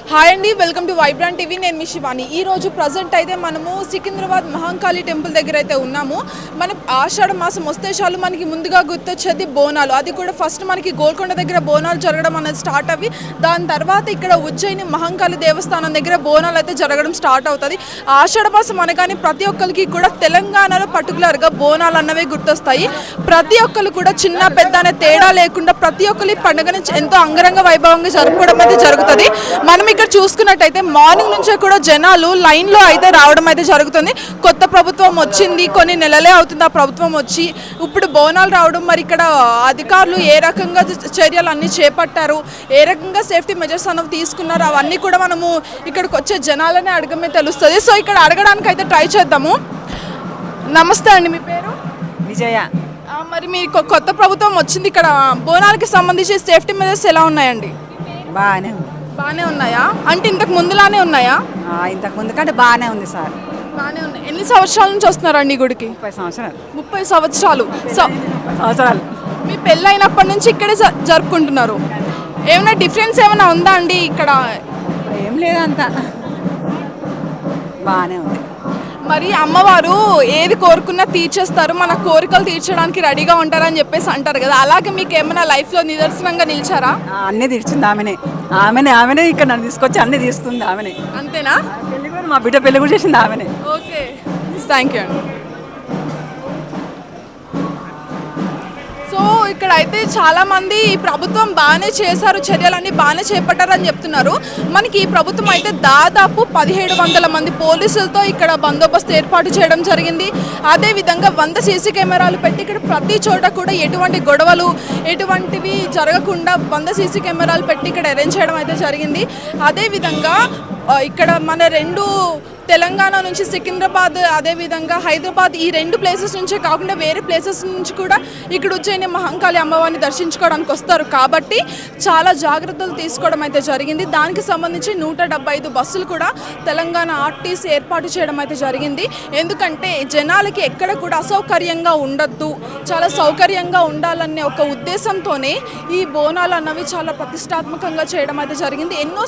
Hi అండి, welcome to Vibrant TV. నేను మీ శివాని. ఈరోజు ప్రజెంట్ అయితే మనము సికింద్రాబాద్ మహంకాళి టెంపుల్ దగ్గర అయితే ఉన్నాము. మన ఆషాఢ మాసం వస్తే చాలు మనకి ముందుగా గుర్తొచ్చేది బోనాలు. అది కూడా ఫస్ట్ మనకి గోల్కొండ దగ్గర బోనాలు జరగడం అనేది స్టార్ట్ అవి, దాని తర్వాత ఇక్కడ ఉజ్జయిని మహంకాళి దేవస్థానం దగ్గర బోనాలు అయితే జరగడం స్టార్ట్ అవుతుంది. ఆషాఢ మాసం అనగానే ప్రతి ఒక్కరికి కూడా తెలంగాణలో పర్టికులర్గా బోనాలు అన్నవే గుర్తొస్తాయి. ప్రతి ఒక్కరు కూడా చిన్న పెద్ద అనే తేడా లేకుండా ప్రతి ఒక్కరి పండుగని ఎంతో అంగరంగ వైభవంగా జరుపుకోవడం అయితే జరుగుతుంది. మనం ఇక్కడ చూసుకున్నట్టయితే మార్నింగ్ నుంచే కూడా జనాలు లైన్లో అయితే రావడం అయితే జరుగుతుంది. కొత్త ప్రభుత్వం వచ్చింది, కొన్ని నెలలే అవుతుంది ఆ ప్రభుత్వం వచ్చి. ఇప్పుడు బోనాలు రావడం, మరి ఇక్కడ అధికారులు ఏ రకంగా చర్యలు అన్నీ చేపట్టారు, ఏ రకంగా సేఫ్టీ మెజర్స్ అనేవి తీసుకున్నారు, అవన్నీ కూడా మనము ఇక్కడికి వచ్చే జనాలనే అడగమే తెలుస్తుంది. సో ఇక్కడ అడగడానికి అయితే ట్రై చేద్దాము. నమస్తే అండి, మీ పేరు? విజయ. మరి మీ కొత్త ప్రభుత్వం వచ్చింది, ఇక్కడ బోనాలకి సంబంధించి సేఫ్టీ మెజర్స్ ఎలా ఉన్నాయండి? బాగానే ఉన్నాయా? అంటే ఇంతకు ముందులానే ఉన్నాయా? ఇంతకు ముందు కంటే బాగానే ఉంది సార్. బాగానే ఉన్నాయి. ఎన్ని సంవత్సరాల నుంచి వస్తున్నారండి గుడికి? 30 సంవత్సరాలు. 30 సంవత్సరాలు. సంవత్సరాలు. మీ పెళ్ళి అయినప్పటి నుంచి ఇక్కడే జరుపుకుంటున్నారు. ఏమైనా డిఫరెన్స్ ఏమైనా ఉందా అండి ఇక్కడ? ఏం లేదంతా బాగానే ఉంది. మరి అమ్మవారు ఏది కోరుకున్నా తీర్చేస్తారు, మన కోరికలు తీర్చడానికి రెడీగా ఉంటారని చెప్పేసి అంటారు కదా, అలాగే మీకు ఏమైనా లైఫ్లో నిదర్శనంగా నిలిచారా? అన్నీ తీర్చింది ఆమెనే ఇక్కడ నన్ను తీసుకొచ్చి అన్నీ తీస్తుంది ఆమెనే. అంతేనా? పెళ్లి కూడా మా బిడ్డ పెళ్లి కూడా చేసింది ఆమెనే. ఓకే, థ్యాంక్ యూ అండి. సో ఇక్కడ అయితే చాలామంది ఈ ప్రభుత్వం బాగానే చేశారు, చర్యలన్నీ బాగానే చేపట్టారని చెప్తున్నారు. మనకి ఈ ప్రభుత్వం అయితే దాదాపు 1700 మంది పోలీసులతో ఇక్కడ బందోబస్తు ఏర్పాటు చేయడం జరిగింది. అదేవిధంగా 100 సీసీ కెమెరాలు పెట్టి ఇక్కడ ప్రతి చోట కూడా ఎటువంటి గొడవలు ఎటువంటివి జరగకుండా 100 సీసీ కెమెరాలు పెట్టి ఇక్కడ అరేంజ్ చేయడం అయితే జరిగింది. అదేవిధంగా ఇక్కడ మన రెండు తెలంగాణ నుంచి సికింద్రాబాద్, అదేవిధంగా హైదరాబాద్, ఈ 2 ప్లేసెస్ నుంచే కాకుండా వేరే ప్లేసెస్ నుంచి కూడా ఇక్కడ ఉజ్జయిని మహంకాళి అమ్మవారిని దర్శించుకోవడానికి వస్తారు. కాబట్టి చాలా జాగ్రత్తలు తీసుకోవడం అయితే జరిగింది. దానికి సంబంధించి 175 బస్సులు కూడా తెలంగాణ ఆర్టీసీ ఏర్పాటు చేయడం అయితే జరిగింది. ఎందుకంటే జనాలకి ఎక్కడ కూడా అసౌకర్యంగా ఉండొద్దు, చాలా సౌకర్యంగా ఉండాలనే ఒక ఉద్దేశంతోనే ఈ బోనాలు అన్నవి చాలా ప్రతిష్టాత్మకంగా చేయడం అయితే జరిగింది. ఎన్నో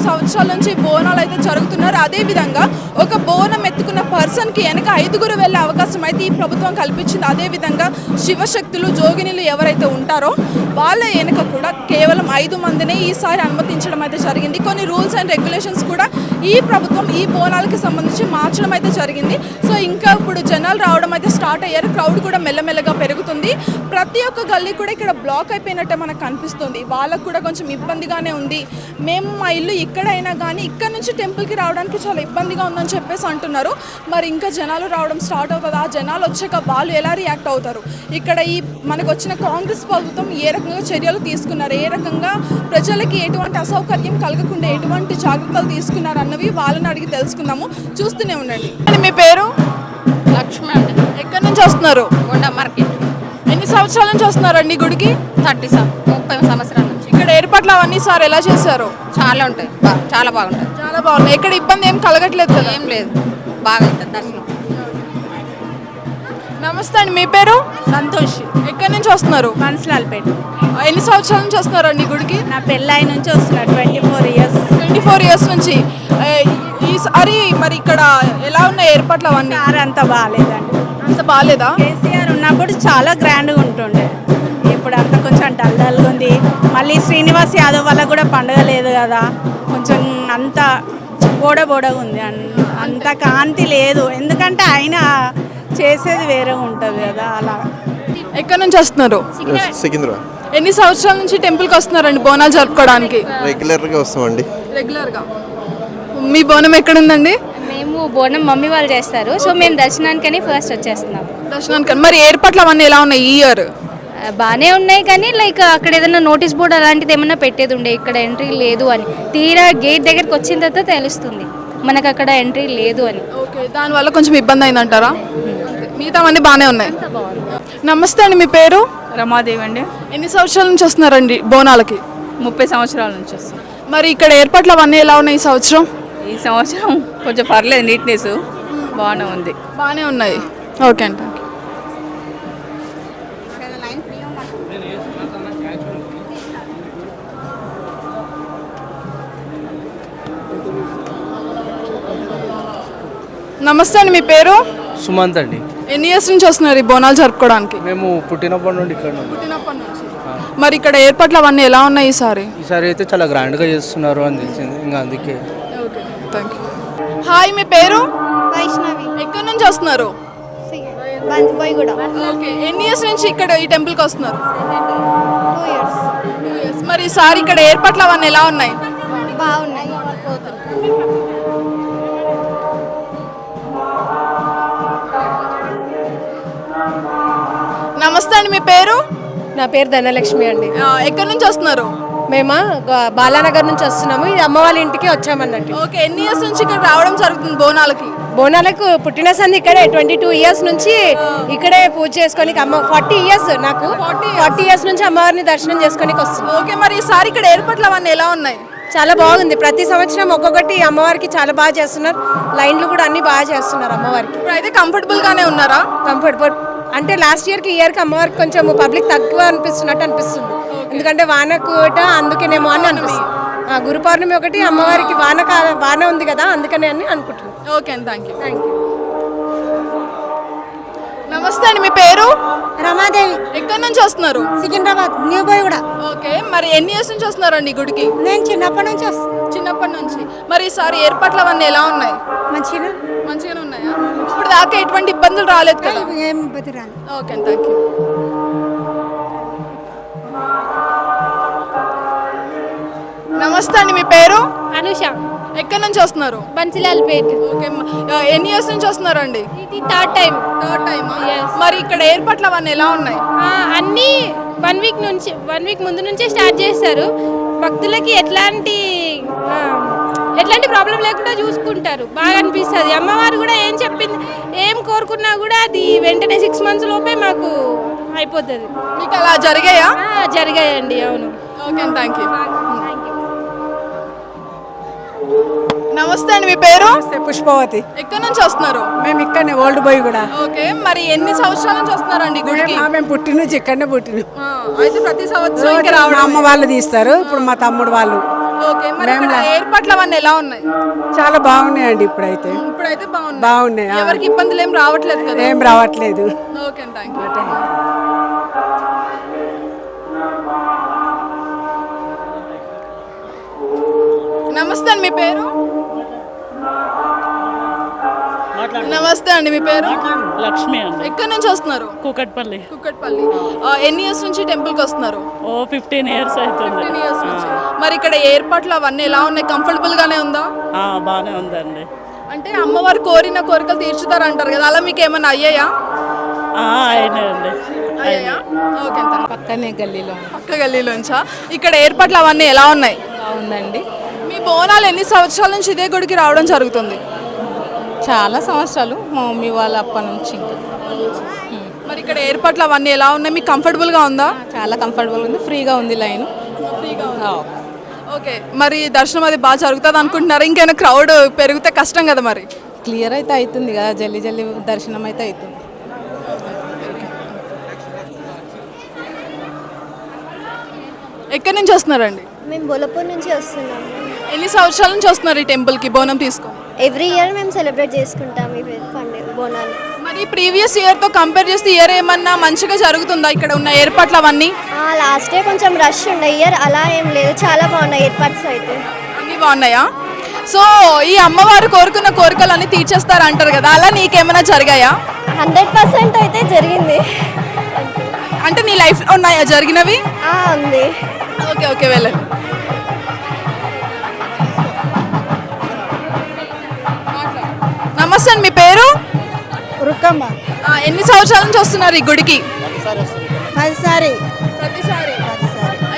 సంవత్సరాల నుంచి బోనాలు అయితే జరుగుతున్నాయి. అదేవిధంగా ఒక బోనం ఎత్తుకున్న పర్సన్కి వెనక 5గురు వెళ్ళే అవకాశం అయితే ఈ ప్రభుత్వం కల్పించింది. అదేవిధంగా శివశక్తులు, జోగినిలు ఎవరైతే ఉంటారో వాళ్ళ వెనక కూడా కేవలం 5 మందినే ఈసారి అనుమతించడం అయితే జరిగింది. కొన్ని రూల్స్ అండ్ రెగ్యులేషన్స్ కూడా ఈ ప్రభుత్వం ఈ బోనాలకి సంబంధించి మార్చడం అయితే జరిగింది. సో ఇంకా ఇప్పుడు జనాలు రావడం అయితే స్టార్ట్ అయ్యారు. క్రౌడ్ కూడా మెల్లమెల్లగా పెరుగుతుంది. ప్రతి ఒక్క గల్లీ కూడా ఇక్కడ బ్లాక్ అయిపోయినట్టే మనకు కనిపిస్తుంది. వాళ్ళకు కూడా కొంచెం ఇబ్బందిగానే ఉంది. మేము మా ఇల్లు ఇక్కడైనా కానీ ఇక్కడ నుంచి టెంపుల్కి రావడానికి చాలా ఇబ్బందిగా ఉందని చెప్పేసి అంటున్నారు. మరి ఇంకా జనాలు రావడం స్టార్ట్ అవుతుంది. ఆ జనాలు వచ్చాక వాళ్ళు ఎలా రియాక్ట్ అవుతారు, ఇక్కడ ఈ మనకు వచ్చిన కాంగ్రెస్ ప్రభుత్వం ఏ రకంగా చర్యలు తీసుకున్నారు, ఏ రకంగా ప్రజలకి ఎటువంటి అసౌకర్యం కలగకుండా ఎటువంటి జాగ్రత్తలు తీసుకున్నారు అన్నవి వాళ్ళని అడిగి తెలుసుకుందాము. చూస్తూనే ఉండండి. మీ పేరు? లక్ష్మి అండి. ఎక్కడి నుంచి వస్తున్నారు? కొండ మార్కెట్. ఎన్ని సంవత్సరాల నుంచి వస్తున్నారండి గుడికి? 30 సంవత్సరాల నుంచి. ఇక్కడ ఏర్పాట్లు అవన్నీ సార్ ఎలా చేశారు? చాలా ఉంటాయి, చాలా బాగుంటాయి. చాలా బాగున్నాయి. ఎక్కడ ఇబ్బంది ఏం కలగట్లేదు కదా? ఏం లేదు, బాగా అవుతుంది దర్శనం. నమస్తే అండి, మీ పేరు? సంతోష్. ఎక్కడి నుంచి వస్తున్నారు? బన్స్లాల్పేట. ఎన్ని సంవత్సరాల నుంచి వస్తున్నారండి గుడికి? నా పెళ్ళై నుంచి వస్తున్నా 24 ఇయర్స్. 24 ఇయర్స్ నుంచి. ఈసారి మరి ఇక్కడ ఎలా ఉన్నాయి ఏర్పాట్లు అవన్నీ? అంత బాగాలేదండి. అంత బాగాలేదా? కేసీఆర్ ఉన్నప్పుడు చాలా గ్రాండ్గా ఉంటుండే, ఇప్పుడు అంత కొంచెం డల్గా ఉంది. మళ్ళీ శ్రీనివాస్ యాదవ్ వల్ల కూడా పండుగ లేదు కదా, కొంచెం అంత బోడగా ఉంది, అంత కాంతి లేదు. ఎందుకంటే ఆయన చేసేది వేరే ఉంటుంది కదా అలా. ఎక్కడి నుంచి వస్తున్నారు? సికింద్రాబాద్. ఎన్ని సంవత్సరాల నుంచి టెంపుల్కి వస్తున్నారండి బోనాలు జరుపుకోవడానికి? రెగ్యులర్గా వస్తామండి. రెగ్యులర్గా. మీ బోనం ఎక్కడుందండి? మేము బోనం మమ్మీ వాళ్ళు చేస్తారు, సో మేము దర్శనానికని ఫస్ట్ వచ్చేస్తున్నాం. దర్శనానికి. మరి ఏర్పాట్లు అవన్నీ ఎలా ఉన్నాయి ఈ ఇయర్? బాగానే ఉన్నాయి, కానీ లైక్ అక్కడ ఏదైనా నోటీస్ బోర్డు అలాంటిది ఏమన్నా పెట్టేది ఉండే, ఇక్కడ ఎంట్రీ లేదు అని. తీరా గేట్ దగ్గరికి వచ్చిన తర్వాత తెలుస్తుంది మనకు అక్కడ ఎంట్రీ లేదు అని. ఓకే, దానివల్ల కొంచెం ఇబ్బంది అయిందంటారా? మిగతా అన్నీ బాగానే ఉన్నాయి. నమస్తే అండి, మీ పేరు? రమాదేవి అండి. ఎన్ని సంవత్సరాల నుంచి వస్తున్నారండి బోనాలకి? 30 సంవత్సరాల నుంచి వస్తాం. మరి ఇక్కడ ఏర్పాట్లు అవన్నీ ఎలా ఉన్నాయి ఈ సంవత్సరం? ఈ సంవత్సరం కొంచెం పర్లేదు, నీట్నెస్ బాగానే ఉంది. బాగానే ఉన్నాయి. ఓకే అండి. నమస్తే అండి, మీ పేరు? సుమంత్ అండి. ఎన్ని ఇయర్స్ నుంచి వస్తున్నారు ఈ బోనాలు జరుపుకోవడానికి? మేము పుట్టినప్పటి నుండి ఇక్కడ ఉన్నాం. పుట్టినప్పటి నుంచి. మరి ఇక్కడ ఏర్పాట్లు అవన్నీ ఎలా ఉన్నాయి ఈసారి? ఈసారి అయితే చాలా గ్రాండ్గా చేస్తున్నారు అని తెలిసింది, ఇంకా అందుకే. Okay, thank you. హాయ్, మీ పేరు? వైష్ణవి ఎక్కడి నుంచి వస్తున్నారు? బంతిపోయి కూడా ఓకే, ఎన్ని ఇయర్స్ నుంచి ఇక్కడ ఈ టెంపుల్కి వస్తున్నారు? 2 years 2 years. మరి ఈసారి ఇక్కడ ఏర్పాట్లు అవన్నీ ఎలా ఉన్నాయి? బాగున్నాయి. నమస్తే అండి, మీ పేరు? నా పేరు ధనలక్ష్మి అండి. ఎక్కడి నుంచి వస్తున్నారు? మేము బాలానగర్ నుంచి వస్తున్నాము. ఇది అమ్మ వాళ్ళ ఇంటికి వచ్చామన్నట్టు. ఓకే, ఎన్ని ఇయర్స్ నుంచి ఇక్కడ రావడం జరుగుతుంది బోనాలకి? బోనాలకు పుట్టిన సంది ఇక్కడే 22 years నుంచి ఇక్కడే పూజ చేసుకొని 40 years నాకు 40 years నుంచి అమ్మవారిని దర్శనం చేసుకొని వస్తున్నాం. ఓకే, మరి ఈసారి ఇక్కడ ఏర్పాట్లు అవన్నీ ఎలా ఉన్నాయి? చాలా బాగుంది. ప్రతి సంవత్సరం ఒక్కొక్కటి అమ్మవారికి చాలా బాగా చేస్తున్నారు. లైన్లు కూడా అన్ని బాగా చేస్తున్నారు అమ్మవారికి. ఇప్పుడు అయితే కంఫర్టబుల్ గానే ఉన్నారా? కంఫర్టబుల్ అంటే లాస్ట్ ఇయర్కి ఇయర్కి అమ్మవారికి కొంచెం పబ్లిక్ తక్కువ అనిపిస్తున్నట్టు అనిపిస్తుంది. ఎందుకంటే వాన కూట అందుకేనేమో అని అనిపిస్తుంది. గురు పౌర్ణమి ఒకటి అమ్మవారికి వాన ఉంది కదా, అందుకనే అని అనుకుంటున్నాను. ఓకే అండి, థ్యాంక్ యూ. నమస్తే అండి, మీ పేరు? రమాదేవి ఎక్కడి నుంచి వస్తున్నారు? సికింద్రాబాద్ న్యూ బాయ్ కూడా. ఓకే, మరి ఎన్ని ఇయర్స్ నుంచి వస్తున్నారండి ఈ గుడికి? నేను చిన్నప్పటి నుంచి చిన్నప్పటి నుంచి. మరి ఈసారి ఏర్పాట్లు అవన్నీ ఎలా ఉన్నాయి? మంచిగానే ఉన్నాయా? ఇప్పుడు దాకా ఎటువంటి ఇబ్బందులు రాలేదు కదా? ఏం ఇబ్బంది రాదు. Okay, thank you. నమస్తే అండి, మీ పేరు? అనుష. ఎక్కడి నుంచి వస్తున్నారు? బన్సిలాల్పేట్. ఓకే, ఎన్ని ఇయర్స్ నుంచి వస్తున్నారండి? ఇది థర్డ్ టైం. మరి ఇక్కడ ఏర్పాట్లు అవన్నీ ఎలా ఉన్నాయి? అన్నీ 1 week ముందు నుంచే స్టార్ట్ చేస్తారు. భక్తులకి ఎట్లాంటి ప్రాబ్లం లేకుండా చూసుకుంటారు. బాగా అనిపిస్తుంది. అమ్మవారు కూడా ఏం చెప్పింది, ఏం కోరుకున్నా కూడా అది వెంటనే 6 months లోపే మాకు అయిపోతుంది. మీకు అలా జరిగాయా? జరిగాయండి, అవును. Okay, thank you. నమస్తే అండి, మీ పేరు? పుష్పవతి. ఎక్కడి నుంచి వస్తున్నారు? మేము ఇక్కడనే ఓల్డ్ బాయ్ కూడా. ఓకే, మరి ఎన్ని సంవత్సరాల నుంచి వస్తున్నారండి గుడికి? మేము పుట్టిన నుంచి ఇక్కడనే పుట్టిన. అయితే ప్రతి సంవత్సరం ఇక్కడ మా రావడం. అమ్మ వాళ్ళు తీస్తారు, ఇప్పుడు మా తమ్ముడు వాళ్ళు. ఓకే, మరి ఇక్కడ ఏర్పాట్లు అవన్నీ ఎలా ఉన్నాయి? చాలా బాగున్నాయండి ఇప్పుడైతే. ఇప్పుడైతే బాగున్నాయి. ఎవరికి ఇబ్బందులు ఏం రావట్లేదు కదా? ఏం రావట్లేదు. Okay, thank you. నమస్తే అండి, మీ పేరు? నమస్తే అండి, మీ పేరు? లక్ష్మి అండి. ఎక్కడి నుంచి వస్తున్నారు? కూకట్పల్లి. కుక్కట్పల్లి. ఎన్ని ఇయర్స్ నుంచి టెంపుల్కి వస్తున్నారు? 15 years అవుతుంది. 15 years నుంచి. మరి ఇక్కడ ఏర్పాట్లు అవన్నీ ఎలా ఉన్నాయి? కంఫర్టబుల్ గానే ఉందా? బాగానే ఉందండి. అంటే అమ్మవారు కోరిన కోరికలు తీర్చుతారు అంటారు కదా, అలా మీకు ఏమైనా అయ్యాయా? అయినాయండి. అయ్యాయా? ఓకే, పక్కనే గల్లీలో పక్క గల్లీలోంచా? ఇక్కడ ఏర్పాట్లు అవన్నీ ఎలా ఉన్నాయి? బాగుందండి. మీ బోనాలు ఎన్ని సంవత్సరాల నుంచి ఇదే గుడికి రావడం జరుగుతుంది? చాలా సంవత్సరాలు మా మమ్మీ వాళ్ళ అప్పటి నుంచి. మరి ఇక్కడ ఏర్పాట్లు అవన్నీ ఎలా ఉన్నాయి? మీకు కంఫర్టబుల్గా ఉందా? చాలా కంఫర్టబుల్ ఉంది, ఫ్రీగా ఉంది లైన్. ఓకే, మరి దర్శనం అది బాగా జరుగుతుంది అనుకుంటున్నారు? ఇంకైనా క్రౌడ్ పెరిగితే కష్టం కదా మరి? క్లియర్ అయితే అవుతుంది కదా, జల్లి జల్లి దర్శనం అయితే అవుతుంది. ఎక్కడి నుంచి వస్తున్నారండి? మేము బోలపూర్ నుంచి వస్తున్నాము. ఎన్ని సంవత్సరాల నుంచి వస్తున్నారు ఈ టెంపుల్కి బోనం తీసుకొని? ఎవ్రీ ఇయర్ మేము సెలబ్రేట్ చేసుకుంటాం ఈ పండుగ బోనాలు. మరి ప్రీవియస్ ఇయర్తో కంపేర్ చేస్తే ఇయర్ ఏమన్నా మంచిగా జరుగుతుందా ఇక్కడ ఉన్న ఏర్పాట్లు అవన్నీ? లాస్ట్ ఇయర్ కొంచెం రష్ ఉండే, ఇయర్ అలా ఏం లేదు, చాలా బాగున్నాయి ఏర్పాట్స్ అయితే. అన్నీ బాగున్నాయా? సో ఈ అమ్మవారు కోరుకున్న కోరికలు అన్నీ తీర్చేస్తారు అంటారు కదా, అలా నీకేమైనా జరిగాయా? 100% అయితే జరిగింది. అంటే నీ లైఫ్లో ఉన్నాయా జరిగినవి? ఉంది. ఓకే, ఓకే, వెళ్ళండి. నమస్తే అండి, మీ పేరు? రుక్కమ్మ. ఎన్ని సంవత్సరాల నుంచి వస్తున్నారు ఈ గుడికి? ప్రతిసారి. ప్రతిసారి.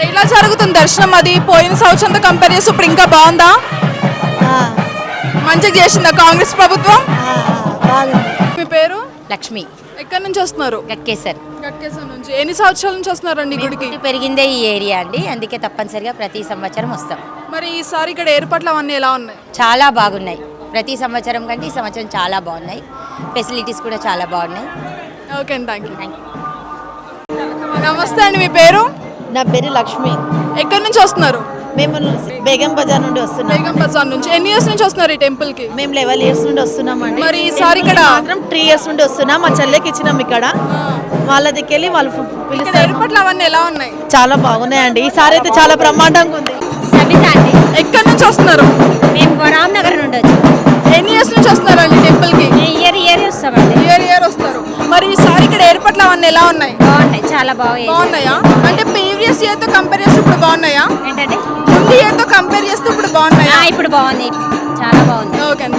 ఎలా జరుగుతుంది దర్శనం? అది పోయిన సంవత్సరంతో కంపేర్ చేస్తే ఇప్పుడు ఇంకా బాగుందా? మంచిగా చేసిందా కాంగ్రెస్ ప్రభుత్వం? మీ పేరు? లక్ష్మి. ఎక్కడి నుంచి వస్తున్నారు? గట్కేసర్. గట్కేసర్ నుంచి. ఎన్ని సంవత్సరాల నుంచి వస్తున్నారండి ఈ గుడికి? పెరిగిందే ఈ ఏరియా అండి, అందుకే తప్పనిసరిగా ప్రతి సంవత్సరం వస్తాం. మరి ఈసారి ఇక్కడ ఏర్పాట్లు అవన్నీ ఎలా ఉన్నాయి? చాలా బాగున్నాయి. ప్రతి సంవత్సరం కంటే ఈ సంవత్సరం చాలా బాగున్నాయి. ఫెసిలిటీస్ కూడా చాలా బాగున్నాయి. Okay, thank you. నమస్తే అండి, మీ పేరు? నా పేరు లక్ష్మి. ఎక్కడి నుంచి వస్తున్నారు? మేము బేగం బజార్ నుండి వస్తున్నాం. బేగం బజార్ నుంచి ఎన్ని ఇయర్స్ నుంచి వస్తున్నారు ఈ టెంపుల్ కి? మేము 11 ఇయర్స్ నుండి వస్తున్నామండి. మరి ఈసారి ఇక్కడ మాత్రం 3 ఇయర్స్ నుండి వస్తున్నాం. మా చెల్లెకి ఇచ్చినాం ఇక్కడ. వాళ్ళ దగ్గరికి వెళ్ళి వాళ్ళు ఇక్కడ పిలుస్తారు. ఏర్పాట్లు అవన్నీ ఎలా ఉన్నాయి? చాలా బాగున్నాయండి. ఈసారి అయితే చాలా బ్రహ్మాండంగా ఉంది. సబిత అండి, ఎక్కడి నుంచి వస్తున్నారు? మేము రామ్నగర్ నుండి వచ్చాం. ఎన్ని ఇయర్స్ నుంచి వస్తున్నారు అండి టెంపుల్ కి? ఇయర్ వస్తామండి. ఇయర్ వస్తారు. మరి ఈసారి ఇక్కడ ఏర్పాట్లు అవన్నీ ఎలా ఉన్నాయి? బాగున్నాయి, చాలా బాగా బాగున్నాయా? అంటే ప్రీవియస్ ఇయర్ తో కంపేర్ చేస్తే ఇప్పుడు బాగున్నాయా? ఏంటంటే ముందు ఇయర్ తో కంపేర్ చేస్తే ఇప్పుడు బాగున్నాయా? ఇప్పుడు బాగుంది, చాలా బాగుంది. ఓకే అండి.